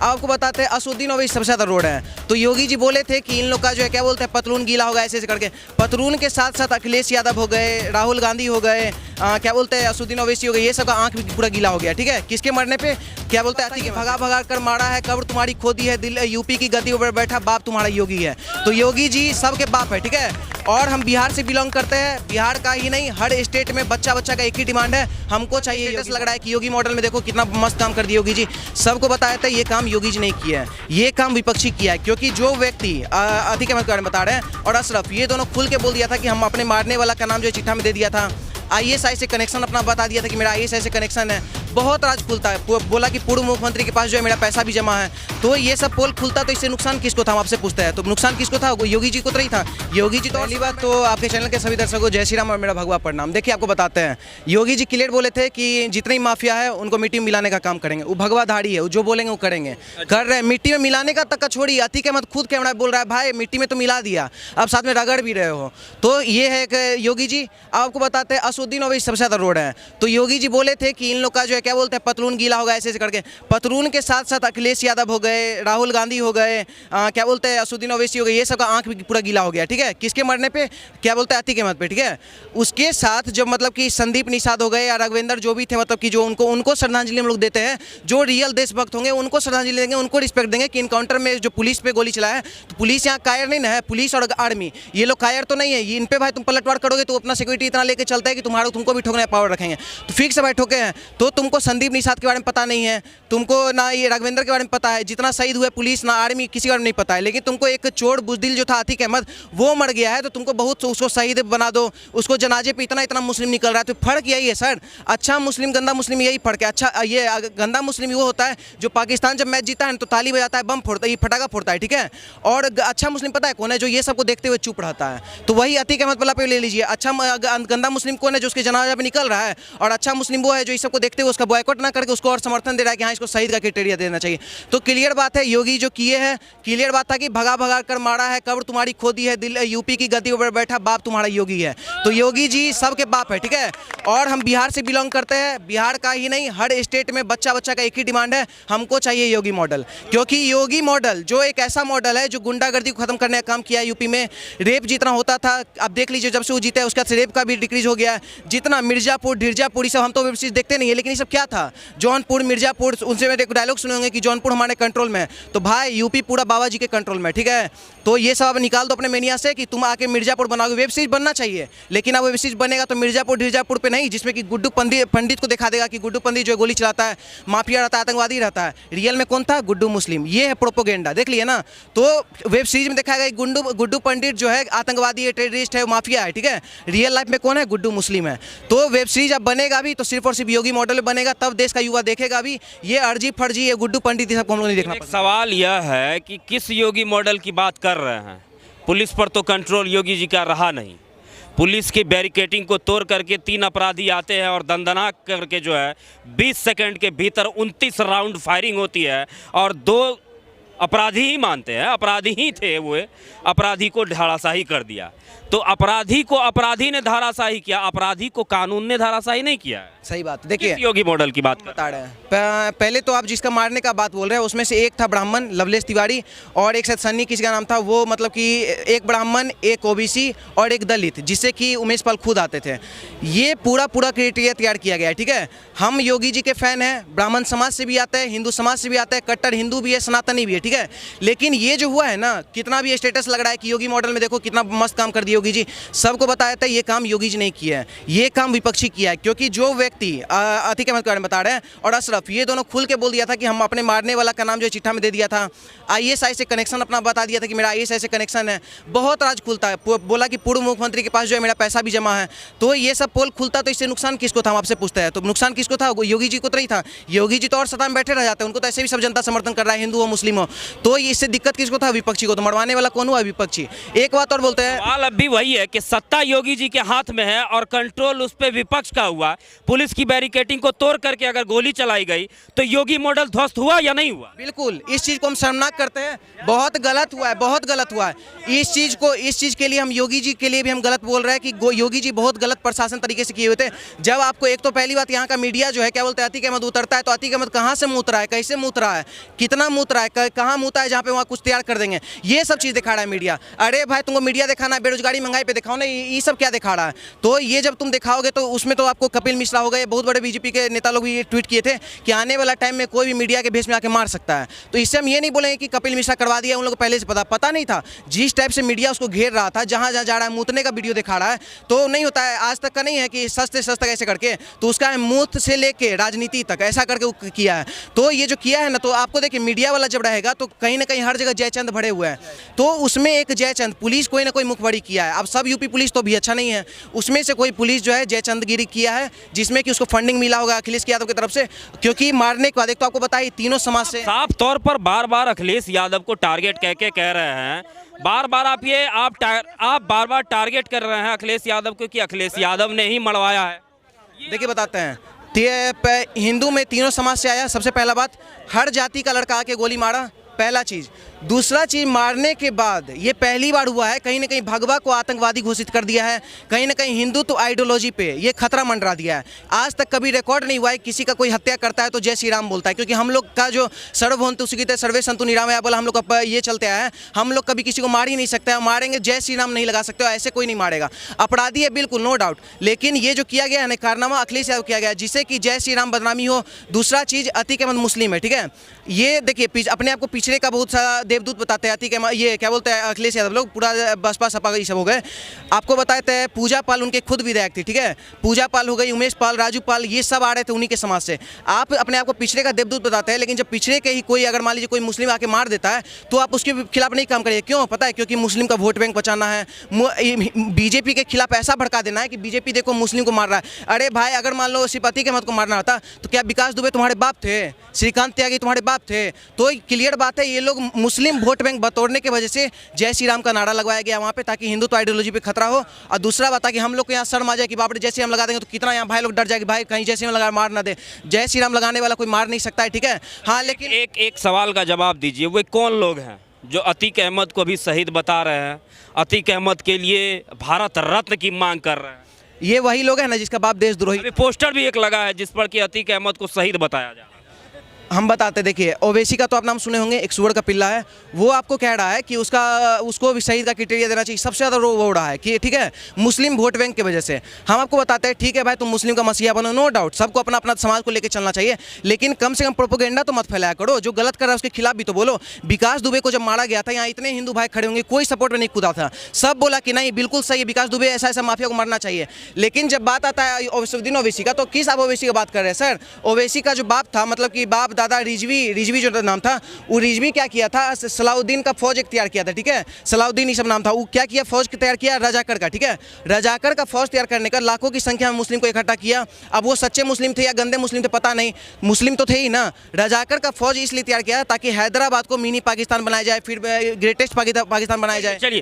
आपको बताते हैं असुद्दीन ओवैसी सबसे ज़्यादा रोड है। तो योगी जी बोले थे कि इन लोग का जो है क्या बोलते हैं पतलून गीला होगा ऐसे ऐसे करके। पतलून के साथ साथ अखिलेश यादव हो गए, राहुल गांधी हो गए, क्या बोलते हैं असुद्दीन ओवैसी हो गए, ये सब का आंख भी पूरा गीला हो गया। ठीक है, किसके मरने पे क्या बोलते हैं भगा भगा कर मारा है, कब्र तुम्हारी खोदी है, दिल यूपी की गद्दी पर बैठा बाप तुम्हारा योगी है। तो योगी जी सबके बाप है। ठीक है, और हम बिहार से बिलोंग करते हैं, बिहार का ही नहीं हर स्टेट में बच्चा बच्चा का एक ही डिमांड है, हमको चाहिए। लग रहा है कि योगी मॉडल में देखो कितना मस्त काम कर दिया योगी जी। सबको बताया था ये काम योगी जी नहीं किया है, ये काम विपक्षी किया है। क्योंकि जो व्यक्ति अतिक अहमद के बारे में बता रहे हैं और अशरफ, ये दोनों खुल के बोल दिया था कि हम अपने मारने वाला का नाम जो चिट्ठा में दे दिया था। ISI से कनेक्शन अपना बता दिया था कि मेरा ISI से कनेक्शन है। बहुत राज खुलता है, बोला कि पूर्व मुख्यमंत्री के पास जो है मेरा पैसा भी जमा है। तो ये सब पोल खुलता, तो इससे नुकसान किसको था हम आपसे पूछते हैं। तो नुकसान किसको था? योगी जी को तो नहीं था। योगी जी तो पहली बात तो आपके चैनल के सभी दर्शकों जय श्री राम और मेरा भगवा प्रणाम। देखिए आपको बताते हैं, योगी जी क्लियर बोले थे कि जितनी माफिया है उनको मिट्टी में मिलाने का काम करेंगे। वो भगवाधारी है, वो जो बोलेंगे वो करेंगे। कर रहे हैं मिट्टी में मिलाने का तक छोड़िए। अतिक अहमद खुद कैमरा बोल रहा है भाई मिट्टी में तो मिला दिया, अब साथ में रगड़ भी रहे हो। तो ये है कि योगी जी आपको बताते हैं असुद्दीन ओवैसी सबसे ज़्यादा रोड है। तो योगी जी बोले थे कि इन लोग का जो है क्या बोलते हैं पतलून गीला होगा ऐसे ऐसे करके। पतलून के साथ साथ अखिलेश यादव हो गए, राहुल गांधी हो गए, क्या बोलते हैं असुद्दीन ओवैसी हो गए, ये सब का आंख भी पूरा गीला हो गया। ठीक है, किसके मरने पे? क्या बोलते हैं अतिक अहमद पे। ठीक है, उसके साथ जब मतलब कि संदीप निषाद हो गए या राघवेंद्र जो भी थे, मतलब कि जो उनको श्रद्धांजलि हम लोग देते हैं। जो रियल देशभक्त होंगे उनको श्रद्धांजलि देंगे, उनको रिस्पेक्ट देंगे कि इनकाउंटर में जो पुलिस पे गोली चलाया है, तो पुलिस यहाँ कायर नहीं ना है, पुलिस और आर्मी ये लोग कायर तो नहीं है। इन पे भाई तुम पलटवार करोगे तो अपना सिक्योरिटी इतना लेके चलता है कि तुमको भी ठोकने पावर रखेंगे। तो फिक्स भाई ठोके हैं। तो तुमको संदीप निषाद के बारे में पता नहीं है, तुमको ना ये राघवेंद्र के बारे में पता है, जितना शहीद हुए पुलिस ना आर्मी किसी के बारे में नहीं पता है। लेकिन तुमको एक चोर बुजदिल जो था अतिक अहमद वो मर गया है, तो तुमको बहुत उसको शहीद बना दो, उसको जनाजे पे इतना मुस्लिम निकल रहा है। तो फर्क यही है सर, अच्छा मुस्लिम गंदा मुस्लिम यही फर्क है। अच्छा ये गंदा मुस्लिम वो होता है जो पाकिस्तान जब मैच जीता है तो ताली बजाता है, बम फोड़ता है, ये फटाखा फोड़ता है। ठीक है, और अच्छा मुस्लिम पता है कौन है? जो ये सबको देखते हुए चुप रहता है। तो वही अतिक अहमद वाला पे ले लीजिए। अच्छा गंदा मुस्लिम कौन है? जो उसके जनाजा पे निकल रहा है। और अच्छा मुस्लिम वो है जो इस सबको देखते हुए उसका बॉयकॉट ना करके उसको और समर्थन दे रहा है कि हाँ इसको शहीद का क्राइटेरिया देना चाहिए। तो क्लियर बात है योगी जो किए हैं, क्लियर बात था कि भगा भगा कर मारा है, कब्र तुम्हारी खोदी है, दिल यूपी की गद्दी पर बैठा बाप तुम्हारा योगी है। तो योगी जी सबके बाप है। ठीक है, और हम बिहार से बिलोंग करते हैं, बिहार का ही नहीं हर स्टेट में बच्चा बच्चा का एक ही डिमांड है, हमको चाहिए योगी मॉडल। क्योंकि योगी मॉडल जो एक ऐसा मॉडल है जो गुंडागर्दी को खत्म करने का काम किया है। यूपी में रेप जितना होता था, अब देख लीजिए जब से वो जीते उसका रेप का भी डिक्रीज हो गया। जितना मिर्जापुर ढिरजापुर सब हम तो वेब सीरीज देखते नहीं है, लेकिन ये सब क्या था? जौनपुर मिर्जापुर, उनसे मेरे डायलॉग सुने होंगे कि जौनपुर हमारे कंट्रोल में है। तो भाई यूपी पूरा बाबा जी के कंट्रोल में। ठीक है, तो ये सब अब निकाल दो अपने मेनिया से कि तुम आके मिर्जापुर बनाओगे। वेब सीरीज बनना चाहिए, लेकिन अब वेब सीरीज बनेगा तो मिर्जापुर ढिरजापुर पे नहीं, जिसमें कि गुड्डू पंडित को दिखा देगा कि गुड्डू पंडित जो गोली चलाता है, माफिया रहता है, आतंकवादी रहता है। रियल में कौन था? गुड्डू मुस्लिम। ये है प्रोपोगेंडा, देख लिया ना। तो वेब सीरीज में दिखाएगा कि गुड्डू पंडित जो है आतंकवादी है, टेररिस्ट है, माफिया है। ठीक है, रियल लाइफ में कौन है? गुड्डू मुस्लिम है। तो वेब सीरीज अब बनेगा भी तो सिर्फ और सिर्फ योगी मॉडल में बनेगा, तब देश का युवा देखेगा भी। ये अर्जी फर्जी ये गुड्डू पंडित ये सबको हम लोग नहीं देखना। सवाल यह है कि किस योगी मॉडल की बात कर रहे हैं? पुलिस पर तो कंट्रोल योगी जी का रहा नहीं। पुलिस की बैरिकेटिंग को तोड़ करके 3 अपराधी आते हैं और दंदनाक करके जो है 20 सेकंड के भीतर 29 राउंड फायरिंग होती है और 2 अपराधी ही मानते हैं, अपराधी ही थे, वो अपराधी को धराशाही कर दिया। तो अपराधी को अपराधी ने धराशाही किया, अपराधी को कानून ने धराशाही नहीं किया है। सही बात। देखिए योगी मॉडल की बात बता रहे हैं। पहले तो आप जिसका मारने का बात बोल रहे हैं उसमें से एक था ब्राह्मण लवलेश तिवारी और एक शायद सन्नी किसी का नाम था। वो मतलब कि एक ब्राह्मण, एक ओबीसी और एक दलित, जिससे कि उमेश पाल खुद आते थे। ये पूरा क्राइटेरिया तैयार किया गया है। ठीक है, हम योगी जी के फैन हैं, ब्राह्मण समाज से भी आते हैं, हिंदू समाज से भी आते हैं, कट्टर हिंदू भी है, सनातनी भी है। ठीक है, लेकिन ये जो हुआ है ना, कितना भी स्टेटस लग रहा है कि योगी मॉडल में देखो कितना मस्त काम कर दिया योगी जी। सबको बताया था ये काम योगी जी नहीं किया है, ये काम विपक्षी किया है। क्योंकि जो व्यक्ति अतिक अहमद के बारे में बता रहे हैं और अशरफ, ये दोनों खुल के बोल दिया था कि हम अपने मारने वाला का नाम जो चिट्ठा में दे दिया था। ISI से कनेक्शन अपना बता दिया था कि मेरा ISI से कनेक्शन है। बहुत राज खुलता है, बोला कि पूर्व मुख्यमंत्री के पास जो है मेरा पैसा भी जमा है। तो ये सब पोल खुलता, तो इससे नुकसान किसको था हम आपसे पूछते हैं। तो नुकसान किसको था? योगी जी को तो नहीं था। योगी जी तो और सत्ता में बैठे रह जाते हैं, उनको तो ऐसे भी सब जनता समर्थन कर रहा है, हिंदू हो मुस्लिम हो। तो इससे दिक्कत किसको था? विपक्षी को। तो मरवाने वाला कौन हुआ? विपक्षी। एक बात और बोलते हैं, सवाल अब भी वही है कि सत्ता योगी जी के हाथ में है और कंट्रोल उस पर विपक्ष का हुआ। पुलिस की बैरिकेटिंग को तोड़ करके अगर गोली चलाई गई तो योगी मॉडल ध्वस्त हुआ या नहीं हुआ? बिल्कुल इस चीज़ को हम शर्मनाक करते हैं। बहुत गलत हुआ है, बहुत गलत हुआ है। इस चीज़ के लिए हम योगी जी के लिए भी हम गलत बोल रहे हैं कि योगी जी बहुत गलत प्रशासन तरीके से किए हुए थे। जब आपको एक तो पहली बात यहाँ का मीडिया जो है क्या बोलते हैं, अतीक अहमद उतरता है तो अतीक अहमद कहाँ से मूत रहा है, कैसे मूत रहा है, कितना मूत रहा है, कहाँ मूता है, जहाँ पे वहाँ कुछ तैयार कर देंगे, ये सब चीज़ दिखा रहा है मीडिया। अरे भाई तुमको मीडिया दिखाना है, बेरोजगारी महंगाई पे दिखाओ ना, ये सब क्या दिखा रहा है? तो ये जब तुम दिखाओगे तो उसमें तो आपको कपिल मिश्रा हो गए, बहुत बड़े बीजेपी के नेता लोग भी ये ट्वीट किए थे कि आने वाला टाइम में कोई भी मीडिया के भेष में आके मार सकता है। तो इससे हम ये नहीं बोलेंगे कि कपिल मिश्रा करवा दिया, उन लोगों को पहले से पता नहीं था। जिस टाइप से मीडिया उसको घेर रहा था, जहाँ जहाँ जा रहा है मूतने का वीडियो दिखा रहा है, तो नहीं होता है, आज तक का नहीं है कि सस्ते सस्ता ऐसे करके, तो उसका मूत से लेके राजनीति तक ऐसा करके वो किया है। तो ये जो किया है ना, तो आपको देखिए मीडिया वाला जब रहेगा तो कहीं ना कहीं हर जगह जयचंद भरे हुए हैं, तो उसमें एक जयचंद पुलिस कोई ना कोई मुखबरी किया है। अब सब यूपी पुलिस तो भी अच्छा नहीं है, उसमें से कोई पुलिस जो है जयचंदगिरी किया है, जिसमें कि उसको फंडिंग मिला होगा अखिलेश यादव की तरफ से, क्योंकि मारने के बाद एक तो आपको बताइए तीनों समाज से साफ तौर पर बार बार अखिलेश यादव को टारगेट कह रहे हैं। बार बार आप बार बार टारगेट कर रहे हैं अखिलेश यादव को कि अखिलेश यादव ने ही मरवाया है। देखिए बताते हैं, हिंदू में तीनों समाज से आया। सबसे पहला बात, हर जाति का लड़का आके गोली मारा, पहला चीज़। दूसरा चीज़, मारने के बाद ये पहली बार हुआ है कहीं ना कहीं भगवा को आतंकवादी घोषित कर दिया है, कहीं ना कहीं हिंदुत्व आइडियोलॉजी पे ये खतरा मंडरा दिया है। आज तक कभी रिकॉर्ड नहीं हुआ है किसी का कोई हत्या करता है तो जय श्री राम बोलता है, क्योंकि हम लोग का जो सर्वभौंतु सुखित सर्वे संतु निरामया बोला हम लोग का ये चलते आया है। हम लोग कभी किसी को मार ही नहीं सकते, मारेंगे जय श्री राम नहीं लगा सकते, ऐसे कोई नहीं मारेगा। अपराधी है बिल्कुल, नो डाउट, लेकिन ये जो किया गया है ना कारनामा अखिलेश यादव किया गया है, जिससे कि जय श्री राम बदनामी हो। दूसरा चीज़, अतीक अहमद मुस्लिम है, ठीक है, ये देखिए अपने आप को पिछड़े का बहुत सारा देवदूत बताते हैं। ये क्या बोलते हैं अखिलेश यादव लोग, पूरा बसपा सपा ये सब हो गए। आपको बताते हैं पूजा पाल उनके खुद विधायक थे, ठीक है, पूजा पाल हो गई, उमेश पाल, राजू पाल, ये सब आ रहे थे उन्हीं के समाज से। आप अपने आप को पिछड़े का देवदूत बताते हैं, लेकिन जब पिछड़े के ही कोई अगर मान लीजिए कोई मुस्लिम आके मार देता है तो आप उसके खिलाफ नहीं काम करिए। क्यों? पता है, क्योंकि मुस्लिम का वोट बैंक बचाना है, बीजेपी के खिलाफ ऐसा भड़का देना है कि बीजेपी देखो मुस्लिम को मार रहा है। अरे भाई अगर मान लो सिर्फ अतीक अहमद को मारना होता तो क्या विकास दुबे तुम्हारे बाप थे, श्रीकांत त्यागी तुम्हारे बाप थे? तो क्लियर बात है, ये लोग मुस्लिम वोट बैंक बतौरने की वजह से जय श्री राम का नारा लगवाया गया वहाँ पे, ताकि हिंदुत्व आइडियोलॉजी पे खतरा हो। और दूसरा बात है कि हम लोग को यहाँ शर्म आ जाए कि बाप रे जय श्री राम लगा देंगे तो कितना यहाँ भाई लोग डर जाएगी, भाई कहीं जय श्री राम लगा मार ना दे। जय श्री राम लगाने वाला कोई मार नहीं सकता है, ठीक है। हाँ, लेकिन एक सवाल का जवाब दीजिए, वे कौन लोग हैं जो अतीक अहमद को भी शहीद बता रहे हैं, अतीक अहमद के लिए भारत रत्न की मांग कर रहे हैं? ये वही लोग हैं ना जिसका बाप देशद्रोही। अभी पोस्टर भी एक लगा है जिस पर कि अतीक अहमद को शहीद बताया जा रहा है। हम बताते, देखिए ओवैसी का तो आप नाम सुने होंगे, एक सुअर का पिल्ला है, वो आपको कह रहा है कि उसको भी शहीद का क्राइटेरिया देना चाहिए। सबसे ज़्यादा वो रहा है कि ठीक है मुस्लिम वोट बैंक की वजह से। हम आपको बताते हैं ठीक है भाई तुम मुस्लिम का मसीहा बनो, नो डाउट, सबको अपना अपना समाज को लेकर चलना चाहिए, लेकिन कम से कम प्रोपोगेंडा तो मत फैलाया करो। जो गलत कर रहा है उसके खिलाफ भी तो बोलो। विकास दुबे को जब मारा गया था यहाँ इतने हिंदू भाई खड़े होंगे, कोई सपोर्ट में नहीं कूदा था, सब बोला कि नहीं बिल्कुल सही है, विकास दुबे ऐसा माफिया को मारना चाहिए। लेकिन जब बात आता है असदुद्दीन ओवैसी का, तो किस आप ओवैसी की बात कर रहे हैं सर? ओवैसी का जो बाप था, मतलब कि बाप दादा रिजवी जो नाम था, वो रिजवी क्या किया था, सलाउद्दीन का फौज एक तैयार किया था, ठीक है, सलाउद्दीन ये सब नाम था। वो क्या किया, फौज तैयार किया रजाकर का, ठीक है, रजाकर का फौज तैयार करने का लाखों की संख्या में मुस्लिम को इकट्ठा किया। अब वो सच्चे मुस्लिम थे या गंदे मुस्लिम थे पता नहीं, मुस्लिम तो थे ही ना। रजाकर का फौज इसलिए तैयार किया ताकि हैदराबाद को मिनी पाकिस्तान बनाया जाए, फिर ग्रेटेस्ट पाकिस्तान बनाया जाए। चलिए